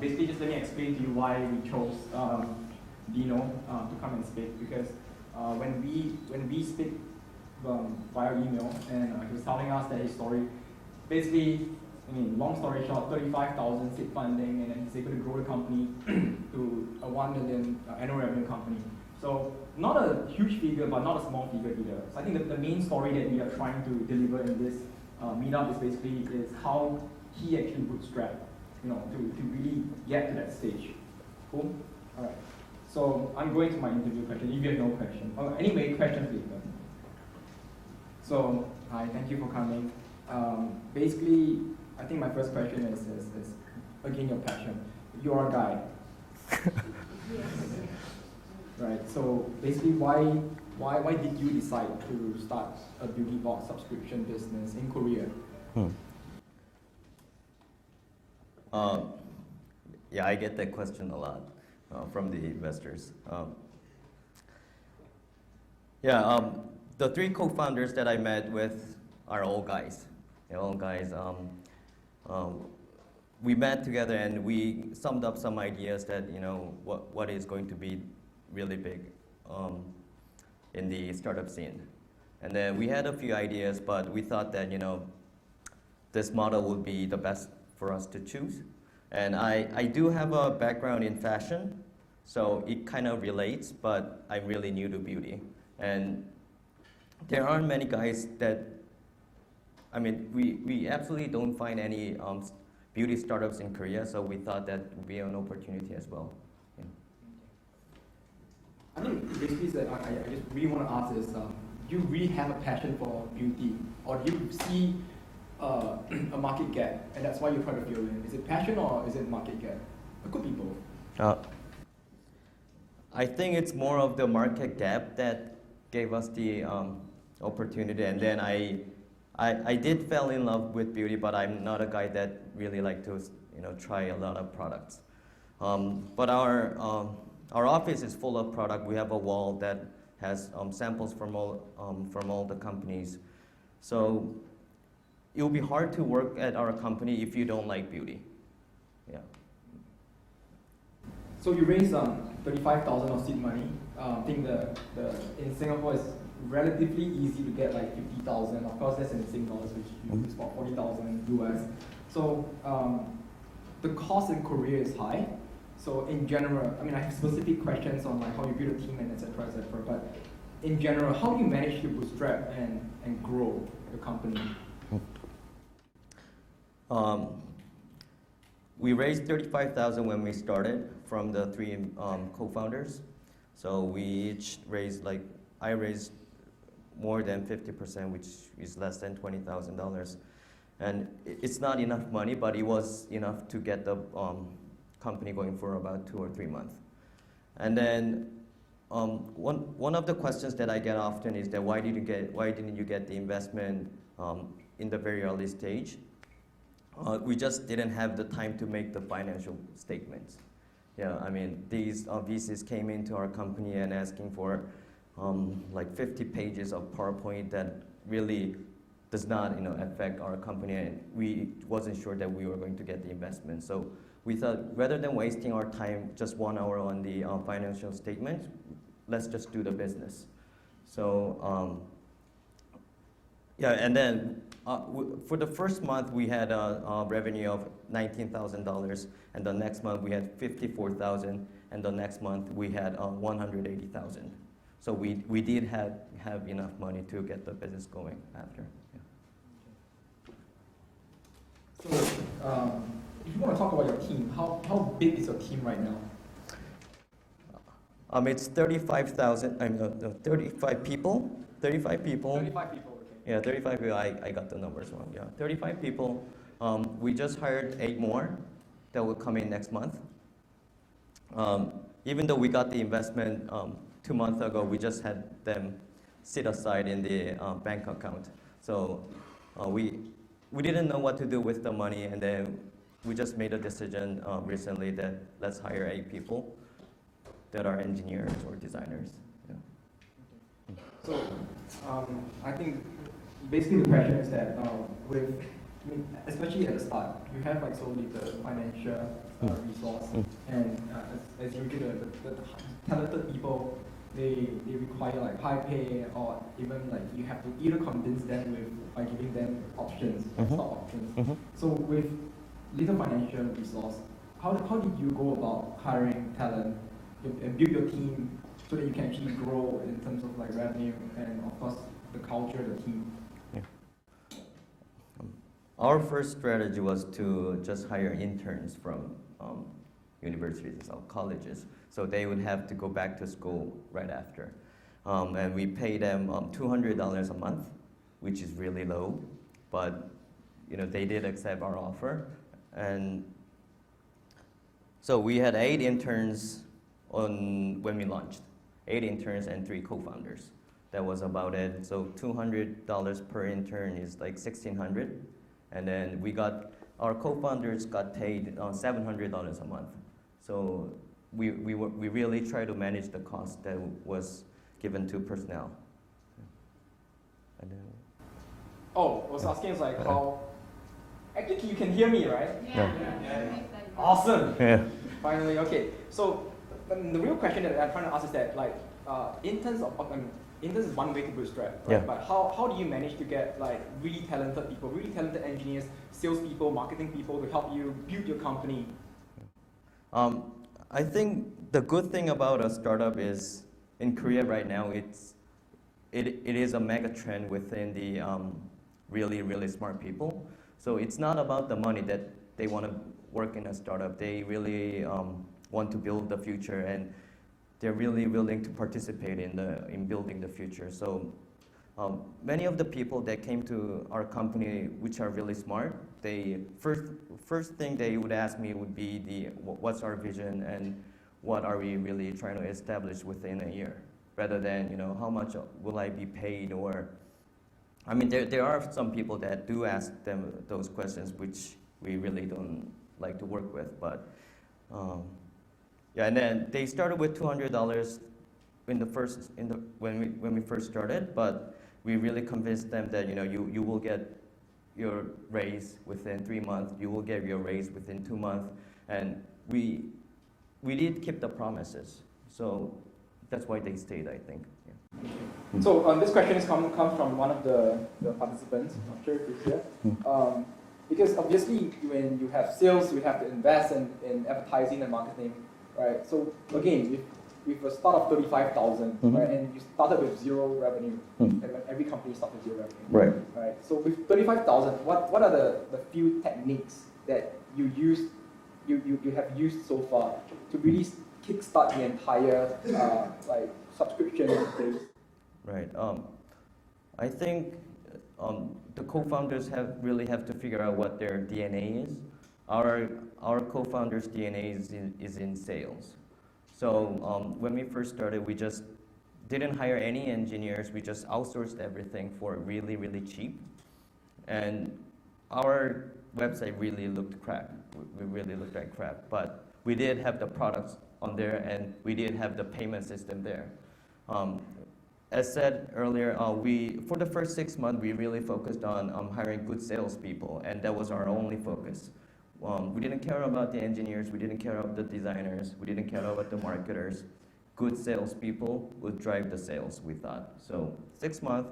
basically just let me explain to you why we chose Dino to come and speak, because when we speak via email, and he was telling us that his story, basically, I mean, long story short, 35,000 seed funding, and then he's able to grow the company to a 1 million annual revenue company. So not a huge figure, but not a small figure either. So I think that the main story that we are trying to deliver in this meetup is basically how he actually bootstrapped, to really get to that stage. Cool? All right. So I'm going to my interview question. If you have no question, anyway, questions later. So hi, thank you for coming. Basically, I think my first question is again your passion. You're a guy. Right. So basically, why did you decide to start a beauty box subscription business in Korea? Yeah, I get that question a lot from the investors. The three co-founders that I met with are all guys. They're all guys. We met together and we summed up some ideas that what is going to be really big in the startup scene. And then we had a few ideas, but we thought that this model would be the best for us to choose. And I do have a background in fashion, so it kind of relates, but I'm really new to beauty. And there aren't many guys that, we absolutely don't find any beauty startups in Korea, so we thought that would be an opportunity as well. Yeah. I think basically that I just really want to ask is, do you really have a passion for beauty, or do you see a market gap, and that's why you try to fill in? Is it passion or is it market gap? It could be both. I think it's more of the market gap that gave us the opportunity, and then I did fall in love with beauty, but I'm not a guy that really like to try a lot of products. But our office is full of product. We have a wall that has samples from all the companies. So it will be hard to work at our company if you don't like beauty. Yeah. So you raised 35,000 of seed money. I think in Singapore it's relatively easy to get like 50,000. Of course, that's in Singapore, which is about 40,000 US. So the cost in Korea is high. So in general, I have specific questions on like how you build a team and etc. But in general, how do you manage to bootstrap and grow your company? We raised 35,000 when we started from the three co-founders. So we each raised I raised more than 50%, which is less than $20,000. And it's not enough money, but it was enough to get the company going for about 2 or 3 months. And then one of the questions that I get often is that why didn't you get the investment in the very early stage? We just didn't have the time to make the financial statements. Yeah, these VCs came into our company and asking for like 50 pages of PowerPoint that really does not affect our company, and we wasn't sure that we were going to get the investment. So we thought rather than wasting our time just 1 hour on the financial statement, let's just do the business. So and then for the first month we had a revenue of $19,000, and the next month we had $54,000, and the next month we had $180,000. So we did have enough money to get the business going after. Yeah. So if you want to talk about your team, how big is your team right now? It's 35,000. 35 people. 35 people. 35 people. Okay. Yeah, 35 people. I got the numbers wrong. Yeah, 35 people. We just hired 8 more that will come in next month. Even though we got the investment 2 months ago, we just had them sit aside in the bank account. So we didn't know what to do with the money, and then we just made a decision recently that let's hire 8 people that are engineers or designers. Yeah. So I think basically the question is that especially at the start, you have like solely the financial resource. And as usual, the talented people, they require like high pay, or even like you have to either convince them by giving them options, stock options. So with little financial resource, how did you go about hiring talent and build your team so that you can actually grow in terms of like revenue and of course the culture, the team? Our first strategy was to just hire interns from universities or colleges, so they would have to go back to school right after. And we pay them $200 a month, which is really low, but they did accept our offer. And so we had 8 interns when we launched, 8 interns and 3 co-founders. That was about it. So $200 per intern is like $1,600. And then our co-founders got paid $700 a month. So we really try to manage the cost that was given to personnel. And then, I was asking like how, actually you can hear me, right? Yeah. Awesome. Yeah. Finally, okay. So the real question that I'm trying to ask is that like, interns is one way to bootstrap, right? Yeah. But how do you manage to get like really talented people, really talented engineers, salespeople, marketing people to help you build your company? I think the good thing about a startup is in Korea right now, it is a mega trend within the really, really smart people. So it's not about the money that they want to work in a startup. They really want to build the future, and they're really willing to participate in building the future. So many of the people that came to our company, which are really smart, they first thing they would ask me would be what's our vision and what are we really trying to establish within a year, rather than how much will I be paid, or I mean there are some people that do ask them those questions, which we really don't like to work with, but. Yeah, and then they started with $200 when we first started, but we really convinced them that you will get your raise within 3 months, you will get your raise within 2 months, and we did keep the promises. So that's why they stayed, I think. Yeah. So this question comes from one of the participants. I'm not sure if it's here. Because obviously when you have sales, you have to invest in advertising and marketing. Right. So again, with a start of 35,000, right, and you started with 0 revenue, and every company starts with 0 revenue. Right. Right. So with 35,000, what are the few techniques that you have used so far to really kickstart the entire like subscription base? Right. I think the co-founders really have to figure out what their DNA is. Our co-founders' DNA is in sales. So when we first started, we just didn't hire any engineers. We just outsourced everything for really, really cheap. And our website really looked crap. We really looked like crap. But we did have the products on there, and we did have the payment system there. As said earlier, for the first 6 months, we really focused on hiring good salespeople, and that was our only focus. We didn't care about the engineers, we didn't care about the designers, we didn't care about the marketers. Good salespeople would drive the sales, we thought. So 6 months,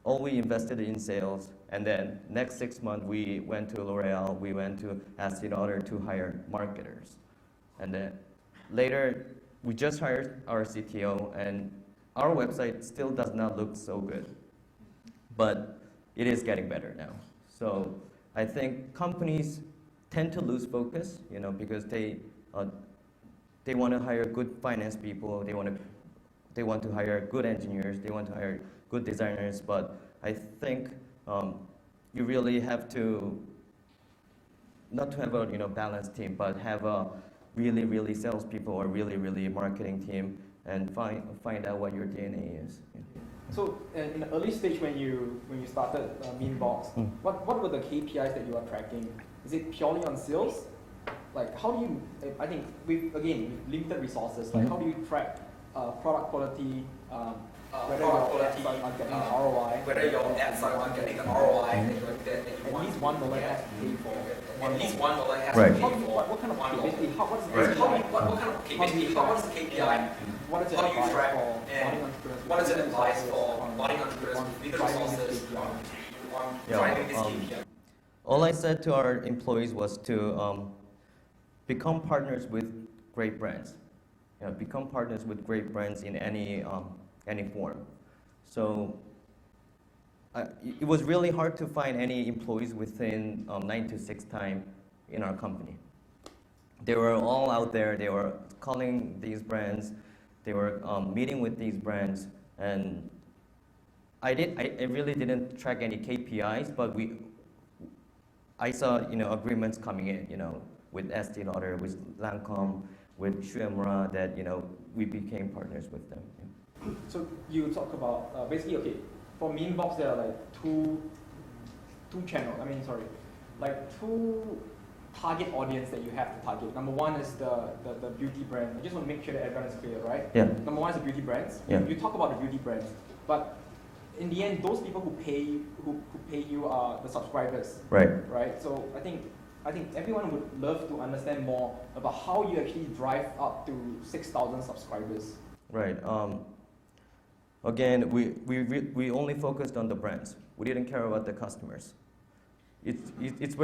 all we invested in sales, and then next 6 months we went to L'Oreal, we went to Estée Lauder to hire marketers. And then later, we just hired our CTO, and our website still does not look so good, but it is getting better now. So I think companies tend to lose focus, because they want to hire good finance people, they want to hire good engineers, they want to hire good designers, but I think you really have to not to have a balanced team, but have a really, really salespeople or really, really marketing team, and find out what your DNA is. Yeah. So in the early stage when you started Memebox, what were the KPIs that you are tracking? Is it purely on sales? Like how do you, I think with limited resources, like how do you track product quality, whether your ads are getting the ROI, whether your ads are getting the ROI at least $1 has to pay for at least $1 has Right. to pay for What kind of basically KPI? how what's the Right. KPI? What kind of basically what is the KPI? What is How do you advice track for and budding entrepreneurs? what is the advice for on- budding entrepreneurs on with little driving resources this KPI? on Yeah, driving this KPI? All I said to our employees was to become partners with great brands. Become partners with great brands in any form. So it was really hard to find any employees within 9 to 6 time in our company. They were all out there. They were calling these brands. They were meeting with these brands, and I really didn't track any KPIs, but I saw agreements coming in, with Estee Lauder, with Lancome, with Shuemura, that we became partners with them. Yeah. So you talk about basically, okay, for Memebox there are like two channels. Two target audience that you have to target. Number one is the beauty brand. I just want to make sure that everyone is clear, right? Yeah. Number one is the beauty brands. Yeah. You talk about the beauty brands, but in the end, those people who pay you are the subscribers. Right. Right. So I think everyone would love to understand more about how you actually drive up to 6,000 subscribers. Right. Again, we only focused on the brands. We didn't care about the customers. It's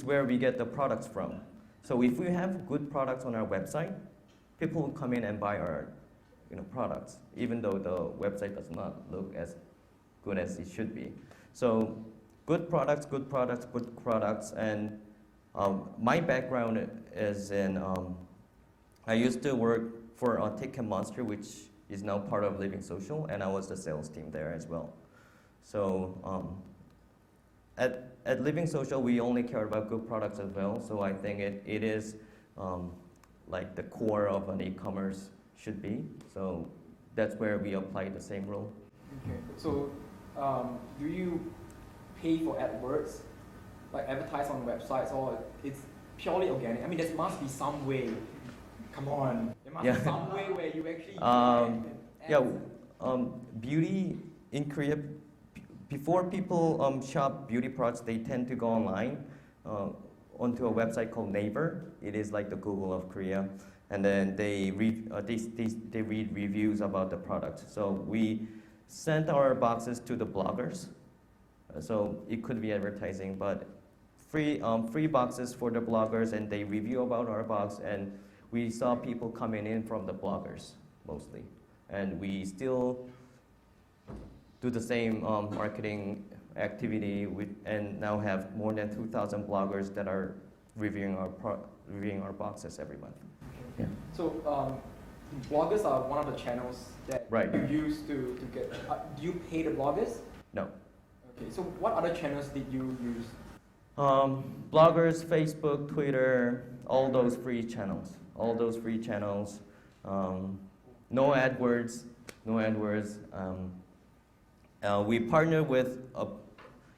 where we get the products from. So if we have good products on our website, people will come in and buy our products, even though the website does not look as good as it should be. So good products, and my background is in, I used to work for Ticket Monster, which is now part of Living Social, and I was the sales team there as well. So at Living Social, we only care about good products as well, so I think it is like the core of an e-commerce should be. So that's where we apply the same rule. Okay, so do you pay for AdWords, like advertise on websites, or it's purely organic? I mean, there must be some way. Come on, there must be some way where you actually. Beauty in Korea. Before people shop beauty products, they tend to go online onto a website called Naver. It is like the Google of Korea, and then they read reviews about the product. So we sent our boxes to the bloggers. So it could be advertising, but free boxes for the bloggers, and they review about our box, and we saw people coming in from the bloggers mostly, and we still do the same marketing activity and now have more than 2,000 bloggers that are reviewing our boxes every month. Yeah. So bloggers are one of the channels that you use to get. Do you pay the bloggers? No. Okay. So what other channels did you use? Bloggers, Facebook, Twitter, all those free channels. No AdWords. We partnered with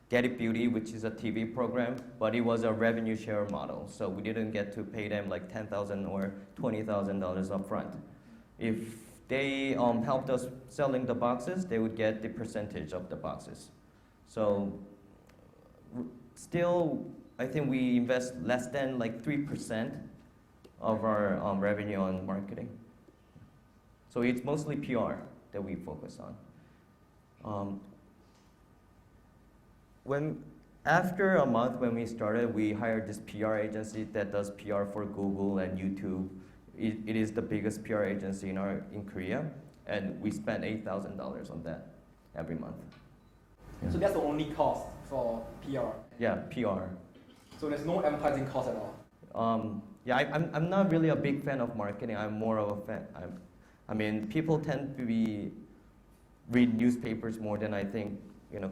Get It Beauty, which is a TV program, but it was a revenue share model, so we didn't get to pay them like $10,000 or $20,000 up front. If they helped us selling the boxes, they would get the percentage of the boxes. So still, I think we invest less than like 3% of our revenue on marketing. So it's mostly PR that we focus on. After a month when we started, we hired this PR agency that does PR for Google and YouTube. It is the biggest PR agency in Korea, and we spent $8,000 on that every month. Yeah. So that's the only cost for PR? Yeah, PR. So there's no advertising cost at all? I'm not really a big fan of marketing. I'm more of a fan. People tend to read newspapers more than I think,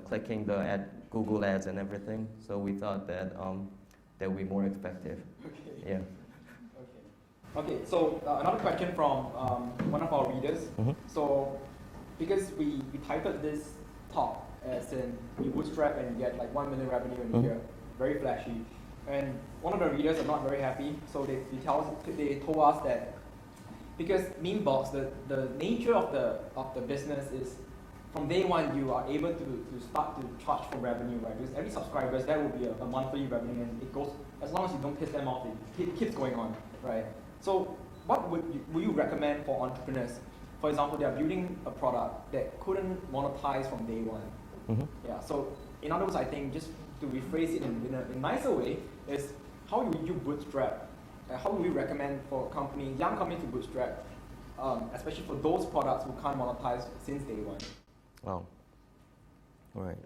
clicking the Google ads and everything. So we thought that that would be more effective. Okay. Yeah. Okay. So another question from one of our readers. Mm-hmm. So because we titled this talk as in you bootstrap and you get like 1 million revenue in a year, very flashy. And one of the readers are not very happy. So they told us that because Memebox, the nature of the business is from day one, you are able to start to charge for revenue, right? Because every subscriber, that will be a monthly revenue, and it goes, as long as you don't piss them off, it keeps going on, right? So what would you recommend for entrepreneurs? For example, they are building a product that couldn't monetize from day one. Mm-hmm. Yeah, so in other words, I think just to rephrase it in a nicer way is, how would you bootstrap? How would we recommend for young companies to bootstrap, especially for those products who can't monetize since day one? Wow. All right.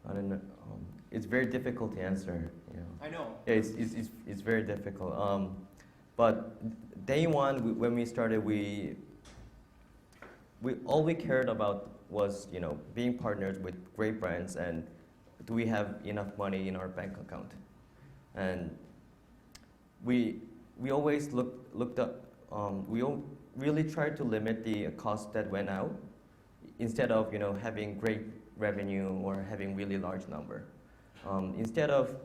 I don't know. It's very difficult to answer. You know. I know. Yeah, it's very difficult. But day one, when we started, we all we cared about was, you know, being partners with great brands, and do we have enough money in our bank account? And we always looked up. Really tried to limit the cost that went out, instead of, you know, having great revenue or having really large number. Instead of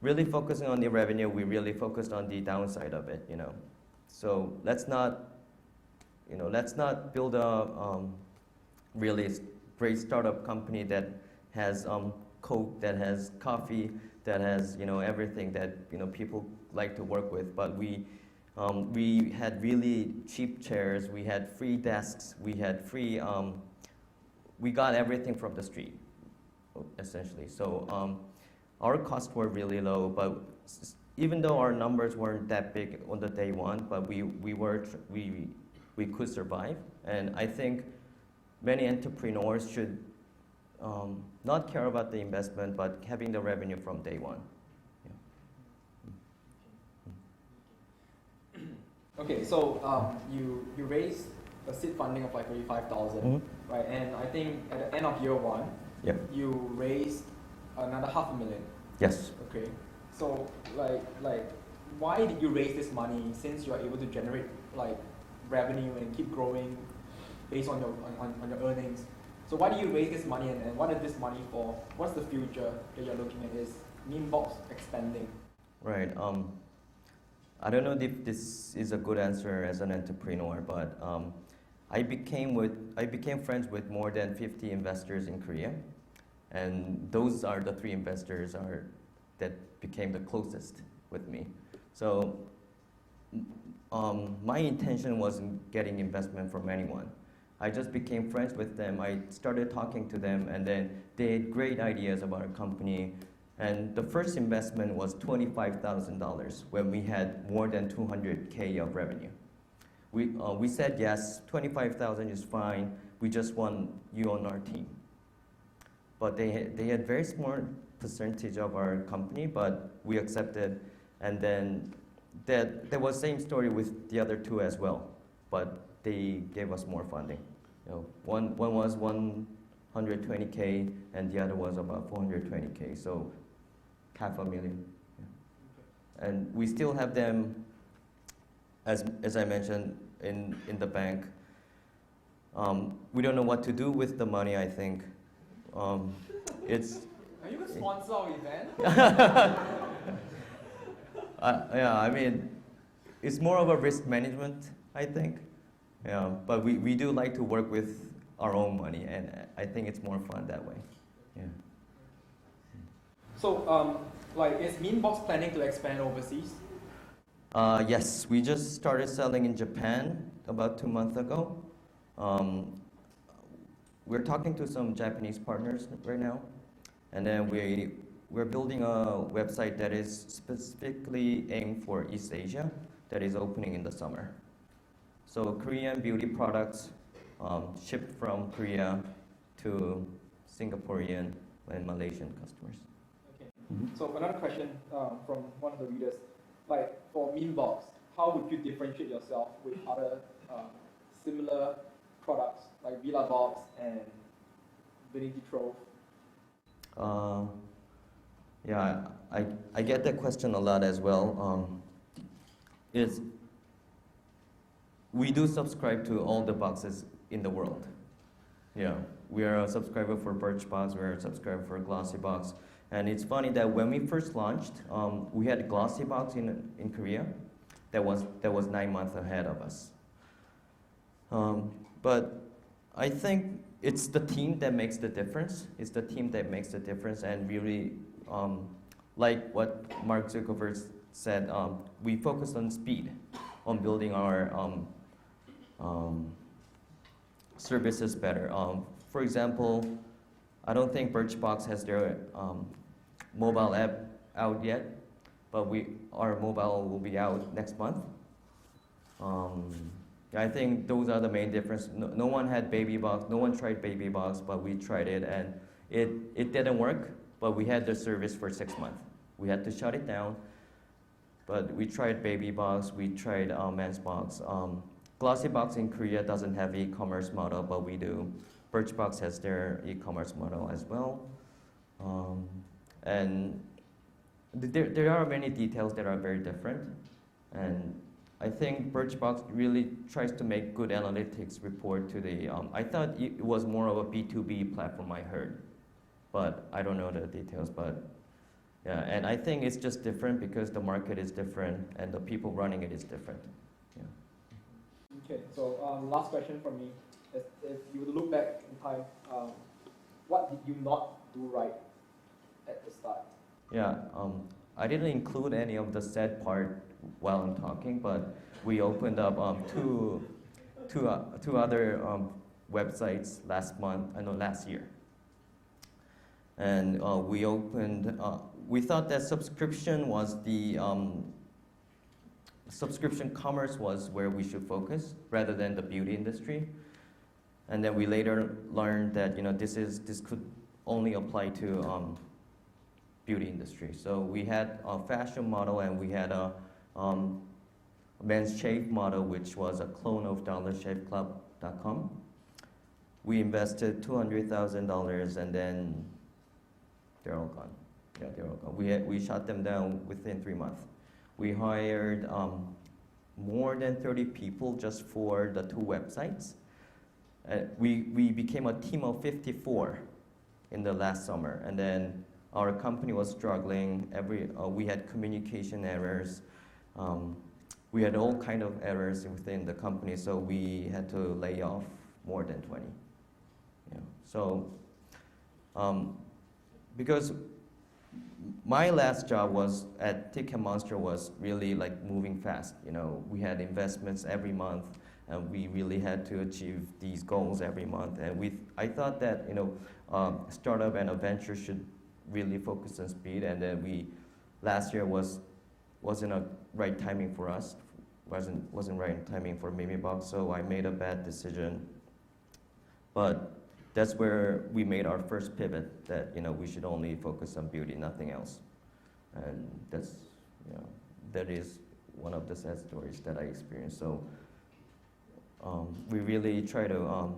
really focusing on the revenue, we really focused on the downside of it, you know. So let's not build a really great startup company that has Coke, that has coffee, that has, you know, everything that, you know, people like to work with. But we had really cheap chairs, we had free desks, we had free, we got everything from the street, essentially. So our costs were really low, but even though our numbers weren't that big on the day one, but we could survive. And I think many entrepreneurs should not care about the investment, but having the revenue from day one. Yeah. Okay, so you raised a seed funding of like 35,000, Mm-hmm. right? And I think at the end of year one, Yep. you raised another $500,000. Yes. Okay, so like why did you raise this money, since you are able to generate like revenue and keep growing based on your earnings? So why do you raise this money, and what is this money for? What's the future that you're looking at? Is Memebox expanding? Right. I don't know if this is a good answer as an entrepreneur, but I became friends with more than 50 investors in Korea, and those are the 3 investors that became the closest with me. So my intention wasn't getting investment from anyone. I just became friends with them. I started talking to them, and then they had great ideas about our company. And the first investment was $25,000 when we had more than 200K of revenue. We said yes, 25,000 is fine. We just want you on our team. But they had very small percentage of our company, but we accepted. And then there was same story with the other 2 as well, but they gave us more funding. You know, one was 120K, and the other was about 420K. So $500,000. Yeah. And we still have them, as I mentioned, in the bank. We don't know what to do with the money, I think. It's. Are you a sponsor of event? Yeah, I mean, it's more of a risk management, I think. Yeah, but we do like to work with our own money, and I think it's more fun that way. Yeah. So, like, is Memebox planning to expand overseas? Yes, we just started selling in Japan about 2 months ago. We're talking to some Japanese partners right now, and then we're building a website that is specifically aimed for East Asia, that is opening in the summer. So Korean beauty products shipped from Korea to Singaporean and Malaysian customers. Okay. Mm-hmm. So another question from one of the readers, like for Memebox, how would you differentiate yourself with other similar products like Villabox and Vinity Trove? Yeah, I get that question a lot as well. We do subscribe to all the boxes in the world. Yeah, we are a subscriber for Birchbox, we are a subscriber for Glossybox. And it's funny that when we first launched, we had Glossybox in Korea, that was 9 months ahead of us. But I think it's the team that makes the difference. It's the team that makes the difference, and really, like what Mark Zuckerberg said, we focus on speed, on building our services better. For example, I don't think Birchbox has their mobile app out yet, but our mobile will be out next month. I think those are the main difference. No one had Babybox, no one tried Babybox, but we tried it, and it didn't work, but we had the service for 6 months. We had to shut it down, but we tried Babybox, we tried Mensbox. Glossybox in Korea doesn't have e-commerce model, but we do. Birchbox has their e-commerce model as well. And there are many details that are very different. And I think Birchbox really tries to make good analytics report to the, I thought it was more of a B2B platform, I heard. But I don't know the details, but yeah. And I think it's just different because the market is different and the people running it is different. Okay, so last question from me. If you look back in time, what did you not do right at the start? Yeah, I didn't include any of the sad part while I'm talking, but we opened up two other websites last year. And we opened, we thought that subscription was the, subscription commerce was where we should focus rather than the beauty industry. And then we later learned that this could only apply to beauty industry. So we had a fashion model and we had a men's shave model, which was a clone of dollarshaveclub.com. We invested $200,000 and then they're all gone. Yeah, they're all gone. We shut them down within 3 months. We hired more than 30 people just for the 2 websites. We became a team of 54 in the last summer, and then our company was struggling. We had communication errors. We had all kind of errors within the company, so we had to lay off more than 20. Yeah. So, because my last job was at Ticket Monster was really like moving fast. We had investments every month, and we really had to achieve these goals every month. And I thought that startup and a venture should really focus on speed. And then last year wasn't a right timing for us. Wasn't right timing for Memebox. So I made a bad decision. But that's where we made our first pivot, that we should only focus on beauty, nothing else. And that is one of the sad stories that I experienced. So we really try to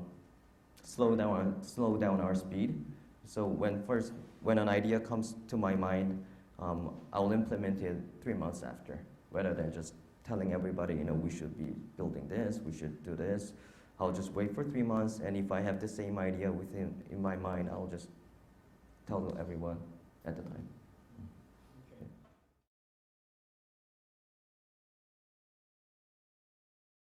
slow down our speed. So when an idea comes to my mind, I'll implement it 3 months after, rather than just telling everybody, we should be building this, we should do this. I'll just wait for 3 months, and if I have the same idea in my mind, I'll just tell everyone at the time.